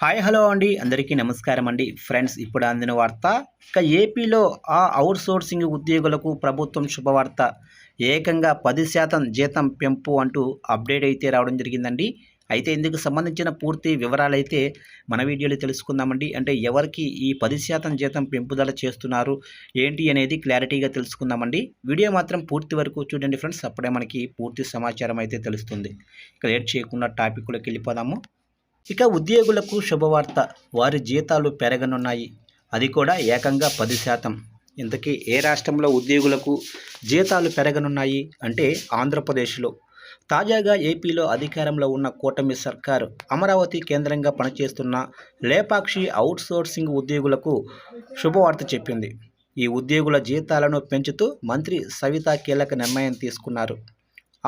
Hi hello అండి అందరికీ నమస్కారం అండి ఫ్రెండ్స్ ఇప్పుడు అందిన వార్త ఇక ఏపీలో అవుట్ సోర్సింగ్ ఉద్యోగులకు ప్రభుత్వం శుభవార్త ఏకంగా 10% జీతం పెంపు అంటూ అప్డేట్ అయితే రావడం జరిగిందండి. అయితే ఇందుకు సంబంధించిన పూర్తి వివరాలు అయితే మన వీడియోలో తెలుసుకుందామండి. అంటే ఎవరికి ఈ 10% జీతం పెంపుదల చేస్తున్నారు ఏంటి అనేది క్లారిటీగా తెలుసుకుందామండి. వీడియో మాత్రం పూర్తి వరకు చూడండి ఫ్రెండ్స్, అప్పుడే మనకి పూర్తి సమాచారం అయితే తెలుస్తుంది. ఇక లేట్ చేయకుండా టాపిక్లోకి వెళ్ళిపోదాము. ఇక ఉద్యోగులకు శుభవార్త, వారి జీతాలు పెరగనున్నాయి, అది కూడా ఏకంగా 10%. ఇంతకీ ఏ రాష్ట్రంలో ఉద్యోగులకు జీతాలు పెరగనున్నాయి అంటే ఆంధ్రప్రదేశ్లో. తాజాగా ఏపీలో అధికారంలో ఉన్న కూటమి సర్కారు అమరావతి కేంద్రంగా పనిచేస్తున్న లేపాక్షి అవుట్సోర్సింగ్ ఉద్యోగులకు శుభవార్త చెప్పింది. ఈ ఉద్యోగుల జీతాలను పెంచుతూ మంత్రి సవిత కీలక నిర్ణయం తీసుకున్నారు.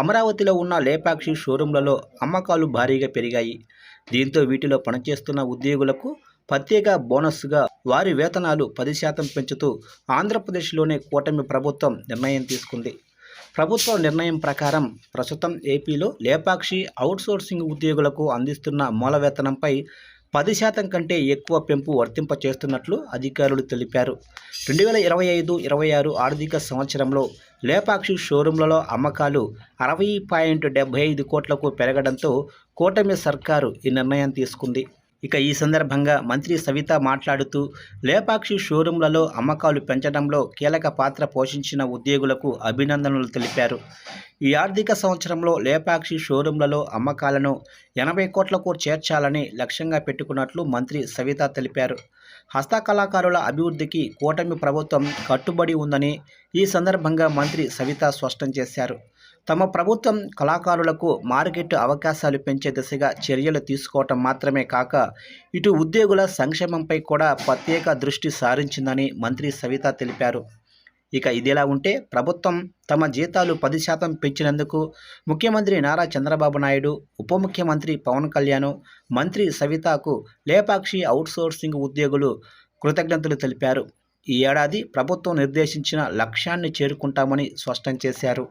అమరావతిలో ఉన్న లేపాక్షి షోరూంలలో అమ్మకాలు భారీగా పెరిగాయి. దీంతో వీటిలో పనిచేస్తున్న ఉద్యోగులకు ప్రత్యేక బోనస్గా వారి వేతనాలు 10% పెంచుతూ ఆంధ్రప్రదేశ్లోనే కూటమి ప్రభుత్వం నిర్ణయం తీసుకుంది. ప్రభుత్వ నిర్ణయం ప్రకారం ప్రస్తుతం ఏపీలో లేపాక్షి అవుట్సోర్సింగ్ ఉద్యోగులకు అందిస్తున్న మూల వేతనంపై 10% కంటే ఎక్కువ పెంపు వర్తింపచేస్తున్నట్లు అధికారులు తెలిపారు. 2025-26 ఆర్థిక సంవత్సరంలో లేపాక్షి షోరూంలలో అమ్మకాలు 60.75 కోట్లకు పెరగడంతో కూటమి సర్కారు ఈ నిర్ణయం తీసుకుంది. ఇక ఈ సందర్భంగా మంత్రి సవిత మాట్లాడుతూ లేపాక్షి షోరూంలలో అమ్మకాలు పెంచడంలో కీలక పాత్ర పోషించిన ఉద్యోగులకు అభినందనలు తెలిపారు. ఈ ఆర్థిక సంవత్సరంలో లేపాక్షి షోరూంలలో అమ్మకాలను 80 కోట్లకు చేర్చాలని లక్ష్యంగా పెట్టుకున్నట్లు మంత్రి సవిత తెలిపారు. హస్తకళాకారుల అభివృద్ధికి కూటమి ప్రభుత్వం కట్టుబడి ఉందని ఈ సందర్భంగా మంత్రి సవిత స్పష్టం చేశారు. తమ ప్రభుత్వం కళాకారులకు మార్కెట్ అవకాశాలు పెంచే దిశగా చర్యలు తీసుకోవటం మాత్రమే కాక ఇటు ఉద్యోగుల సంక్షేమంపై కూడా ప్రత్యేక దృష్టి సారించిందని మంత్రి సవిత తెలిపారు. ఇక ఇదిలా ఉంటే ప్రభుత్వం తమ జీతాలు 10% పెంచినందుకు ముఖ్యమంత్రి నారా చంద్రబాబు నాయుడు, ఉప ముఖ్యమంత్రి పవన్ కళ్యాణ్, మంత్రి సవితకు లేపాక్షి అవుట్సోర్సింగ్ ఉద్యోగులు కృతజ్ఞతలు తెలిపారు. ఈ ఏడాది ప్రభుత్వం నిర్దేశించిన లక్ష్యాన్ని చేరుకుంటామని స్పష్టం చేశారు.